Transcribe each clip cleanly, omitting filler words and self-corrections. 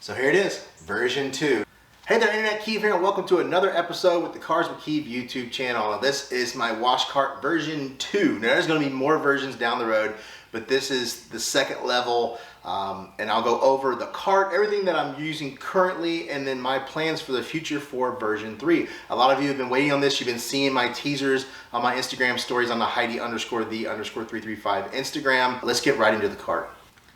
So here it is, version 2. Hey there, Internet Keeve here, and welcome to another episode with the Cars with Keeve YouTube channel. Now, this is my wash cart version 2. Now there's going to be more versions down the road, but this is the second level, and I'll go over the cart, everything that I'm using currently, and then my plans for the future for version 3. A lot of you have been waiting on this. You've been seeing my teasers on my Instagram stories on the Heidi_the_335 Instagram. Let's get right into the cart.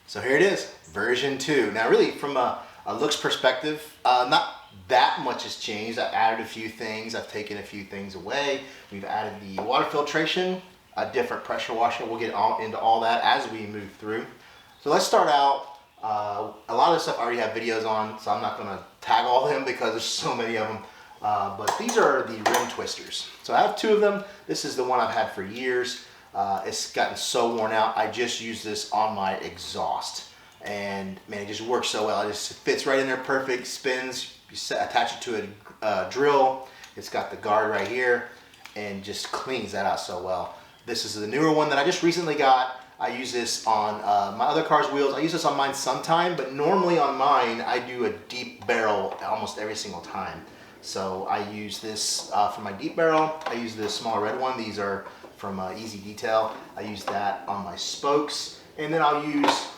So here it is, version 2. Now really from a looks perspective, not that much has changed. I've added a few things, I've taken a few things away. We've added the water filtration, a different pressure washer. We'll get into all that as we move through. So let's start out. A lot of this stuff I already have videos on, so I'm not going to tag all of them because there's so many of them. But these are the rim twisters. So I have 2 of them. This is the one I've had for years. It's gotten so worn out. I just use this on my exhaust. And man, it just works so well. It just fits right in there, perfect, spins. You attach it to a drill. It's got the guard right here and just cleans that out so well. This is the newer one that I just recently got. I use this on my other car's wheels. I use this on mine sometime, but normally on mine, I do a deep barrel almost every single time. So I use this for my deep barrel. I use the smaller red one. These are from Easy Detail. I use that on my spokes. And then I'll use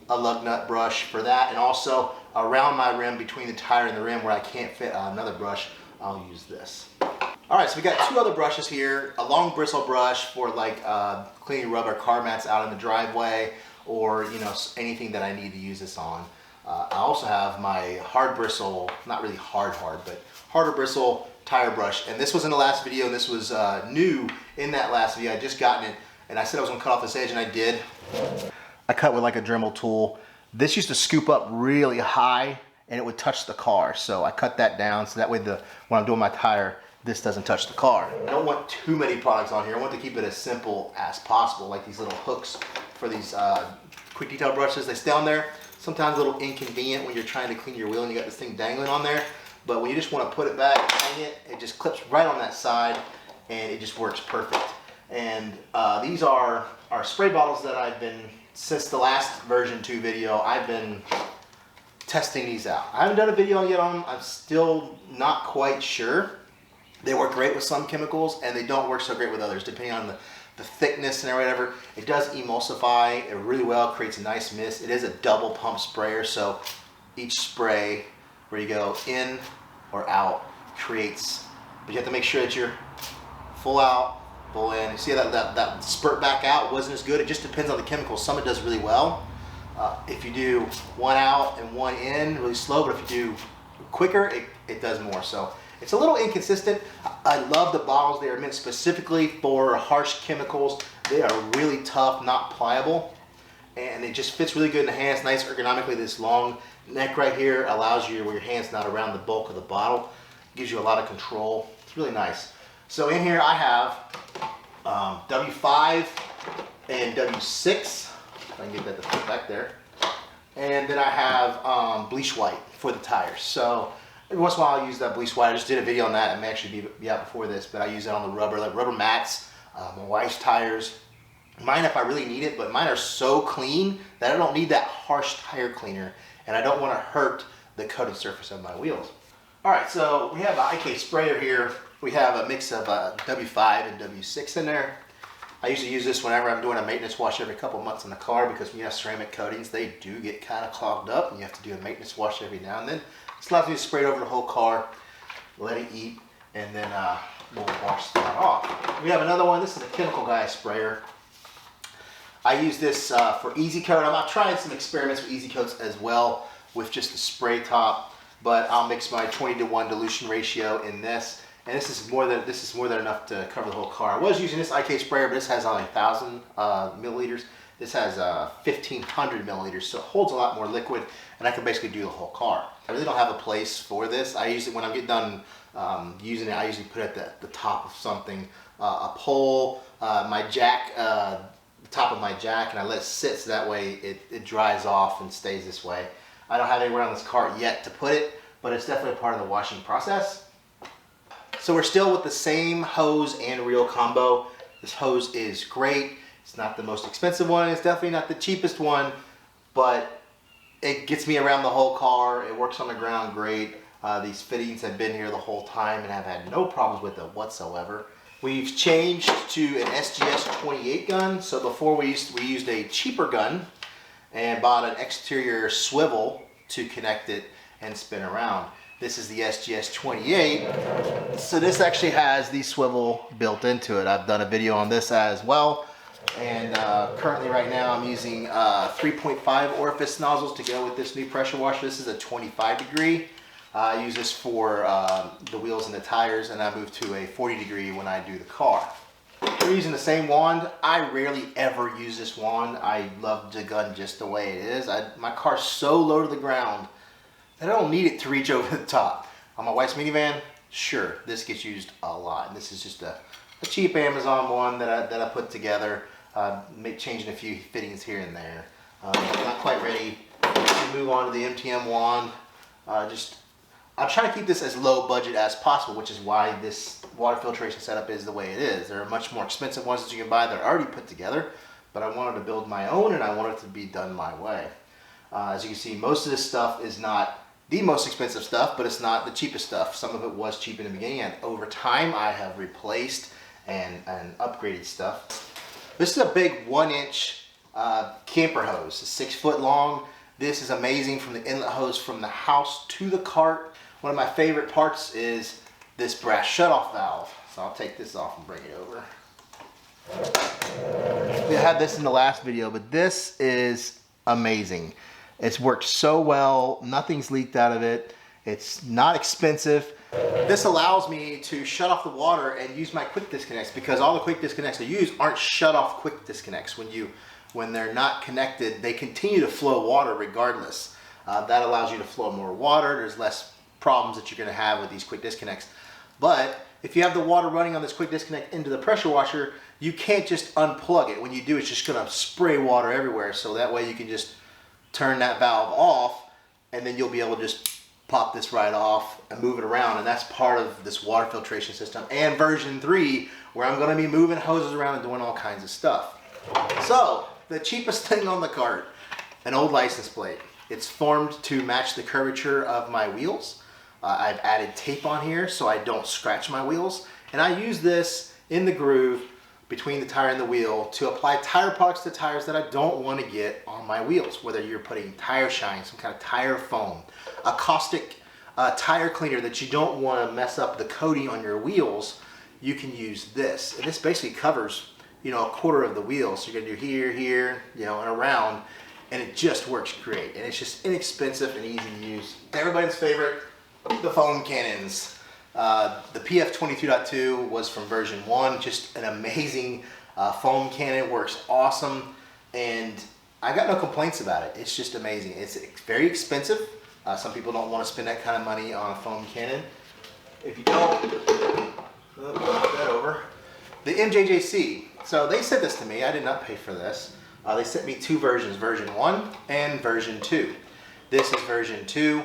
a lug nut brush for that, and also around my rim between the tire and the rim where I can't fit another brush, I'll use this. Alright, so we got 2 other brushes here. A long bristle brush for like cleaning rubber car mats out in the driveway, or anything that I need to use this on. I also have my hard bristle, not really hard, but harder bristle tire brush, and this was in the last video, and this was new in that last video. I just gotten it, and I said I was going to cut off this edge, and I did. I cut with like a Dremel tool. This used to scoop up really high and it would touch the car. So I cut that down so that way when I'm doing my tire, this doesn't touch the car. I don't want too many products on here. I want to keep it as simple as possible, like these little hooks for these quick detail brushes. They stay on there. Sometimes a little inconvenient when you're trying to clean your wheel and you got this thing dangling on there. But when you just want to put it back, hang it, it just clips right on that side and it just works perfect. And these are our spray bottles that I've been, since the last version 2 video, I've been testing these out. I haven't done a video yet on them. I'm still not quite sure. They work great with some chemicals and they don't work so great with others, depending on the thickness and whatever. It does emulsify it really well, creates a nice mist. It is a double pump sprayer, so each spray where you go in or out creates, but you have to make sure that you're full out, full in. You see that spurt back out wasn't as good. It just depends on the chemicals. Some it does really well. If you do 1 out and 1 in really slow, but if you do quicker, it does more. So it's a little inconsistent. I love the bottles. They are meant specifically for harsh chemicals. They are really tough, not pliable, and it just fits really good in the hands. Nice ergonomically. This long neck right here allows you where your hand's not around the bulk of the bottle. Gives you a lot of control. It's really nice. So in here I have W5 and W6. If I can get that to fit back there. And then I have bleach white for the tires. So every once in a while I'll use that bleach white. I just did a video on that. It may actually be out before this, but I use it on the rubber, like rubber mats, my wife's tires. Mine if I really need it, but mine are so clean that I don't need that harsh tire cleaner, and I don't want to hurt the coated surface of my wheels. Alright, so we have an IK sprayer here. We have a mix of W5 and W6 in there. I usually use this whenever I'm doing a maintenance wash every couple months in the car, because when you have ceramic coatings, they do get kind of clogged up and you have to do a maintenance wash every now and then. This allows me to spray it over the whole car, let it eat, and then we'll wash that off. We have another one. This is a Chemical Guy sprayer. I use this for Easy Coat. I'm trying some experiments with Easy Coats as well with just the spray top, but I'll mix my 20:1 dilution ratio in this. And this is more than enough to cover the whole car. I was using this IK sprayer, but this has only 1,000 milliliters. This has 1,500 milliliters, so it holds a lot more liquid, and I can basically do the whole car. I really don't have a place for this. I use it when I get done using it. I usually put it at the top of something, a pole, my jack, the top of my jack, and I let it sit so that way it dries off and stays this way. I don't have anywhere on this cart yet to put it, but it's definitely a part of the washing process. So we're still with the same hose and reel combo. This hose is great. It's not the most expensive one. It's definitely not the cheapest one, but It gets me around the whole car. It works on the ground great. These fittings have been here the whole time and have had no problems with it whatsoever. We've changed to an SGS 28 gun. So before we used a cheaper gun and bought an exterior swivel to connect it and spin around. This is the SGS 28. So this actually has the swivel built into it. I've done a video on this as well. And currently right now I'm using 3.5 orifice nozzles to go with this new pressure washer. This is a 25 degree. I use this for the wheels and the tires, and I move to a 40 degree when I do the car. We're using the same wand. I rarely ever use this wand. I love the gun just the way it is. My car's so low to the ground that I don't need it to reach over the top. On my wife's minivan, sure, this gets used a lot. And this is just a cheap Amazon one that I put together, changing a few fittings here and there. Not quite ready to move on to the MTM wand. I'm trying to keep this as low budget as possible, which is why this water filtration setup is the way it is. There are much more expensive ones that you can buy that are already put together, but I wanted to build my own and I want it to be done my way. As you can see, most of this stuff is not the most expensive stuff, but it's not the cheapest stuff. Some of it was cheap in the beginning, and over time I have replaced and upgraded stuff. This is a big 1-inch camper hose, 6 foot long. This is amazing from the inlet hose from the house to the cart. One of my favorite parts is this brass shutoff valve. So I'll take this off and bring it over. We had this in the last video, but this is amazing. It's worked so well. Nothing's leaked out of it. It's not expensive. This allows me to shut off the water and use my quick disconnects, because all the quick disconnects I use aren't shut off quick disconnects. When they're not connected, they continue to flow water regardless. That allows you to flow more water. There's less problems that you're going to have with these quick disconnects. But if you have the water running on this quick disconnect into the pressure washer, you can't just unplug it. When you do, it's just going to spray water everywhere. So that way you can just turn that valve off, and then you'll be able to just pop this right off and move it around. And that's part of this water filtration system and version 3, where I'm going to be moving hoses around and doing all kinds of stuff. So the cheapest thing on the cart, an old license plate. It's formed to match the curvature of my wheels. I've added tape on here so I don't scratch my wheels. And I use this in the groove between the tire and the wheel to apply tire products to tires that I don't want to get on my wheels. Whether you're putting tire shine, some kind of tire foam, a caustic tire cleaner that you don't want to mess up the coating on your wheels, you can use this. And this basically covers, a quarter of the wheel. So you're gonna do here, here, and around, and it just works great. And it's just inexpensive and easy to use. Everybody's favorite, the foam cannons. The PF 22.2 was from version 1, just an amazing foam cannon, works awesome, and I got no complaints about it. It's just amazing. It's very expensive. Some people don't want to spend that kind of money on a foam cannon. If you don't, knock that over. The MJJC. So they sent this to me. I did not pay for this. They sent me 2 versions, version 1 and version 2. This is version 2,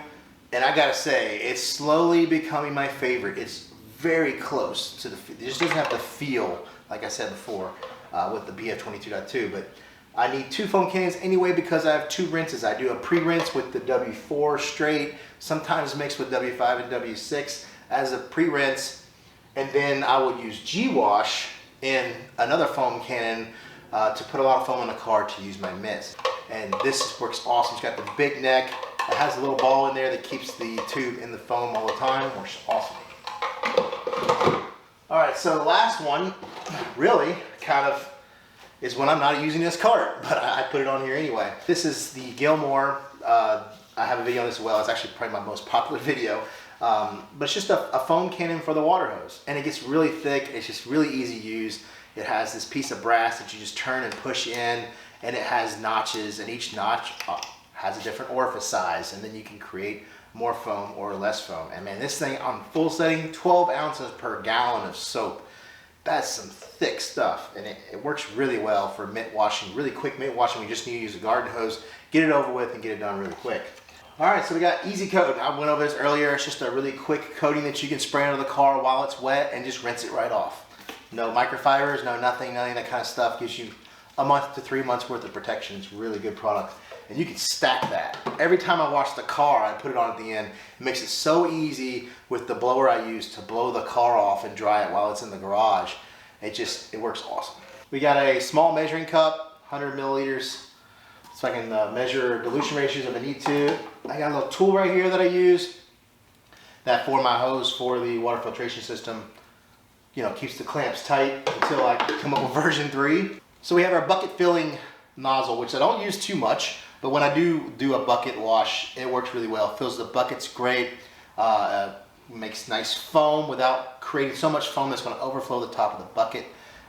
and I gotta say, it's slowly becoming my favorite. It's very close to it just doesn't have the feel, like I said before, with the BF 22.2, but I need 2 foam cannons anyway because I have 2 rinses. I do a pre-rinse with the W4 straight, sometimes mixed with W5 and W6 as a pre-rinse, and then I will use G-Wash in another foam cannon to put a lot of foam on the car to use my mitts. And this works awesome. It's got the big neck. It has a little ball in there that keeps the tube in the foam all the time. Works awesome. All right, so the last one really kind of is when I'm not using this cart, but I put it on here anyway. This is the Gilmore. I have a video on this as well. It's actually probably my most popular video. But it's just a foam cannon for the water hose. And it gets really thick. It's just really easy to use. It has this piece of brass that you just turn and push in, and it has notches, and each notch has a different orifice size, and then you can create more foam or less foam. And man, this thing on full setting, 12 ounces per gallon of soap. That's some thick stuff, and it works really well for mitt washing, really quick mitt washing. We just need to use a garden hose, get it over with, and get it done really quick. All right, so we got Easy Coat. I went over this earlier. It's just a really quick coating that you can spray under the car while it's wet and just rinse it right off. No microfibers, no nothing, none of that kind of stuff. Gives you a month to 3 months worth of protection. It's a really good product. and you can stack that. Every time I wash the car, I put it on at the end. It makes it so easy with the blower I use to blow the car off and dry it while it's in the garage. It works awesome. We got a small measuring cup, 100 milliliters, so I can measure dilution ratios if I need to. I got a little tool right here that I use that for my hose for the water filtration system, you know, keeps the clamps tight until I come up with version 3. So we have our bucket filling nozzle, which I don't use too much, but when I do a bucket wash, it works really well. Fills the buckets great, makes nice foam without creating so much foam that's going to overflow the top of the bucket,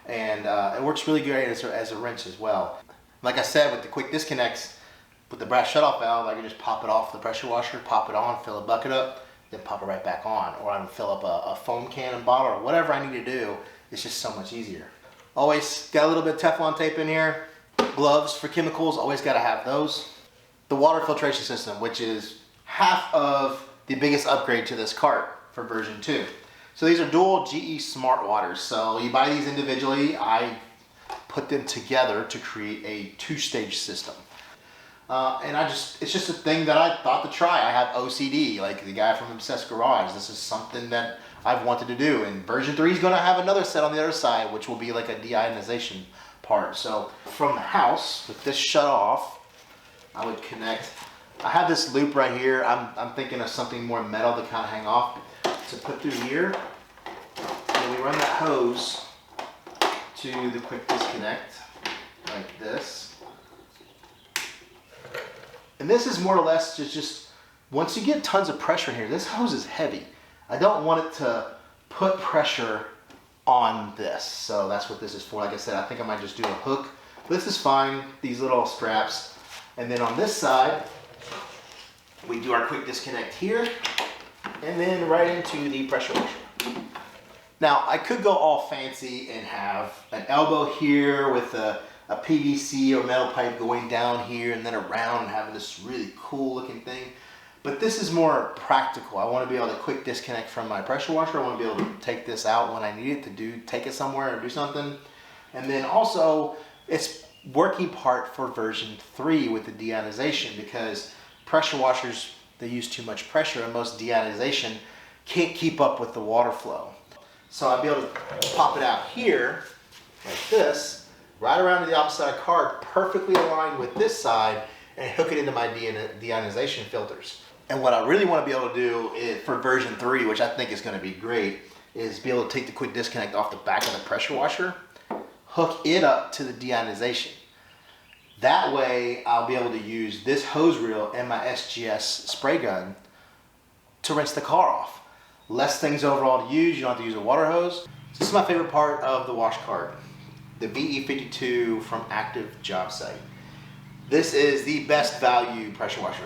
and it works really great as a rinse as well. Like I said, with the quick disconnects, with the brass shutoff valve, I can just pop it off the pressure washer, pop it on, fill a bucket up, then pop it right back on. Or I can fill up a foam can and bottle, or whatever I need to do. It's just so much easier. Always got a little bit of Teflon tape in here. Gloves for chemicals, always got to have those. The water filtration system, which is half of the biggest upgrade to this cart for version 2. So these are dual GE Smart Waters. So you buy these individually. I put them together to create a 2-stage system. And it's just a thing that I thought to try. I have OCD, like the guy from Obsessed Garage. This is something that I've wanted to do. And version 3 is going to have another set on the other side, which will be like a deionization part. So from the house, with this shut off, I would connect. I have this loop right here. I'm thinking of something more metal to kind of hang off to put through here. And we run that hose to the quick disconnect like this. And this is more or less just once you get tons of pressure in here, this hose is heavy. I don't want it to put pressure on this. So that's what this is for. Like I said, I think I might just do a hook. This is fine, these little straps. And then on this side, we do our quick disconnect here and then right into the pressure washer. Now, I could go all fancy and have an elbow here with a PVC or metal pipe going down here and then around and having this really cool looking thing. But this is more practical. I want to be able to quick disconnect from my pressure washer. I want to be able to take this out when I need it to take it somewhere or do something. And then also, it's working part for version 3 with the deionization, because pressure washers, they use too much pressure, and most deionization can't keep up with the water flow. So I'll be able to pop it out here like this, right around to the opposite side of the card, perfectly aligned with this side, and hook it into my deionization filters. And what I really want to be able to do is, for version 3, which I think is going to be great, is be able to take the quick disconnect off the back of the pressure washer, hook it up to the deionization. That way I'll be able to use this hose reel and my SGS spray gun to rinse the car off. Less things overall to use, you don't have to use a water hose. This is my favorite part of the wash cart, the VE52 from Active Job Site. This is the best value pressure washer,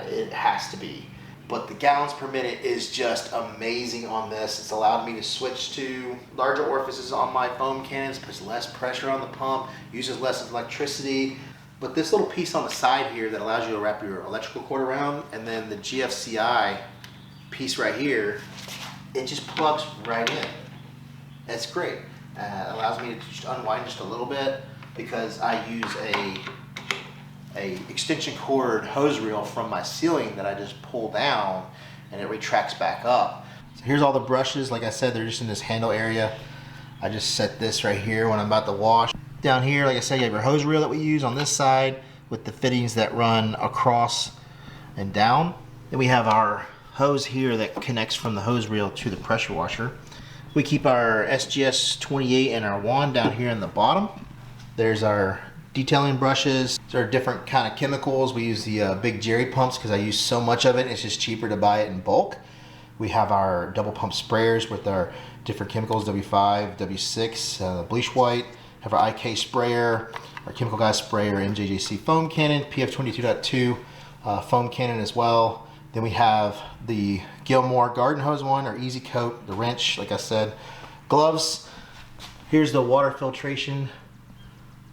it has to be. But the gallons per minute is just amazing on this. It's allowed me to switch to larger orifices on my foam cannons, puts less pressure on the pump, uses less electricity. But this little piece on the side here that allows you to wrap your electrical cord around, and then the GFCI piece right here, it just plugs right in. It's great. It allows me to just unwind just a little bit, because I use a extension cord hose reel from my ceiling that I just pull down and it retracts back up. So here's all the brushes. Like I said, they're just in this handle area. I just set this right here when I'm about to wash. Down here, like I said, you have your hose reel that we use on this side with the fittings that run across and down. Then we have our hose here that connects from the hose reel to the pressure washer. We keep our SGS 28 and our wand down here in the bottom. There's our detailing brushes. There are different kind of chemicals. We use the big Jerry pumps because I use so much of it. It's just cheaper to buy it in bulk. We have our double pump sprayers with our different chemicals, W5, W6, bleach white. Have our IK sprayer, our Chemical Guy sprayer, MJJC foam cannon, PF22.2 foam cannon as well. Then we have the Gilmore garden hose one, our Easy Coat, the wrench, like I said, gloves. Here's the water filtration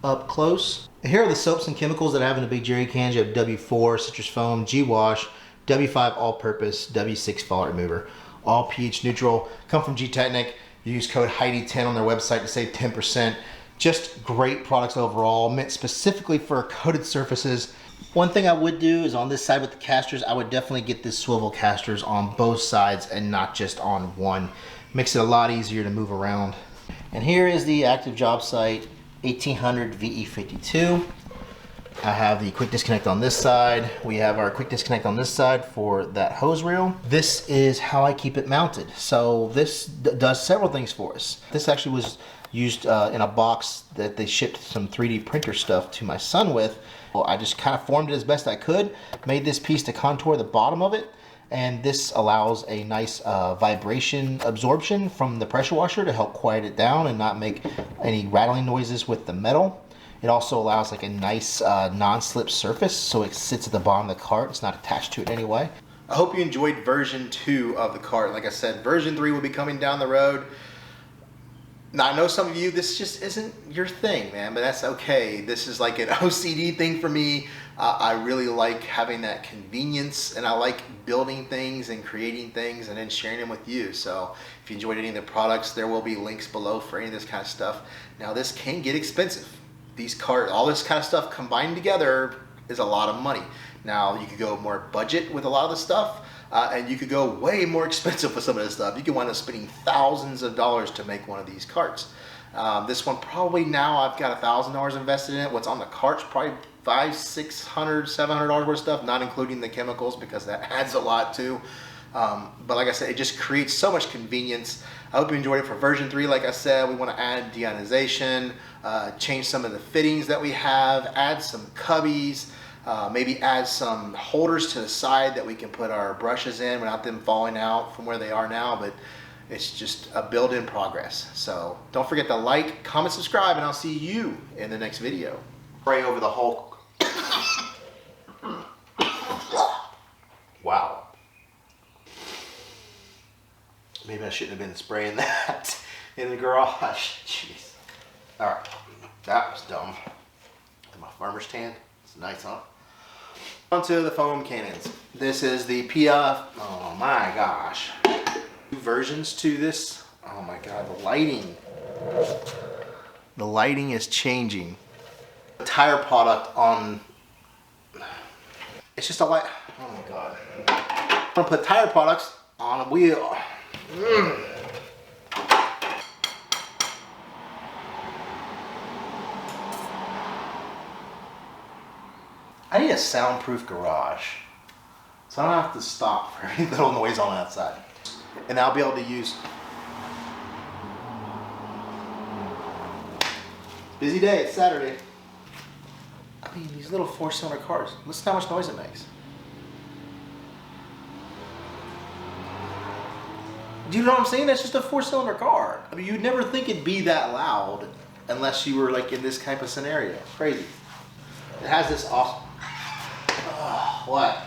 up close. Here are the soaps and chemicals that I have in the big jerry cans. You have W4 citrus foam, G-Wash, W5 all-purpose, W6 fault remover, all pH neutral. Come from G-Technic. You use code Heidi10 on their website to save 10%. Just great products overall, meant specifically for coated surfaces. One thing I would do is on this side with the casters, I would definitely get the swivel casters on both sides and not just on one. Makes it a lot easier to move around. And here is the active job site 1800 VE52. I have the quick disconnect on this side. We have our quick disconnect on this side for that hose reel. This is how I keep it mounted. So this does several things for us. This actually was used in a box that they shipped some 3D printer stuff to my son with. Well, I just kind of formed it as best I could, made this piece to contour the bottom of it, and this allows a nice vibration absorption from the pressure washer to help quiet it down and not make any rattling noises with the metal. It also allows like a nice non-slip surface, so it sits at the bottom of the cart. It's not attached to it anyway. I hope you enjoyed version 2 of the cart. Like I said, version 3 will be coming down the road. Now, I know some of you, this just isn't your thing, man, but that's okay. This is like an OCD thing for me. I really like having that convenience, and I like building things and creating things and then sharing them with you. So if you enjoyed any of the products, there will be links below for any of this kind of stuff. Now, this can get expensive. These carts, all this kind of stuff combined together is a lot of money. Now, you could go more budget with a lot of the stuff, and you could go way more expensive with some of this stuff. You could wind up spending thousands of dollars to make one of these carts. This one probably now I've got $1,000 invested in it. What's on the cart's probably $500, $600, $700 worth of stuff, not including the chemicals, because that adds a lot too. But like I said, it just creates so much convenience. I hope you enjoyed it for version 3. Like I said, we want to add deionization, change some of the fittings that we have, add some cubbies, maybe add some holders to the side that we can put our brushes in without them falling out from where they are now. But it's just a build in progress. So don't forget to like, comment, subscribe, and I'll see you in the next video. Spray over the whole. Wow. Maybe I shouldn't have been spraying that in the garage. Jeez. All right, that was dumb. My farmer's tan. It's nice, huh? Onto the foam cannons. This is the PF. Oh my gosh. Two versions to this. Oh my god, the lighting. The lighting is changing. The tire product on. It's just a light. Oh my god. I'm gonna put tire products on a wheel. I need a soundproof garage, so I don't have to stop for any little noise on the outside. And I'll be able to use. Busy day, it's Saturday. I mean, these little 4-cylinder cars, listen to how much noise it makes. Do you know what I'm saying? That's just a 4-cylinder car. I mean, you'd never think it'd be that loud unless you were like in this type of scenario. Crazy. It has this awesome. What?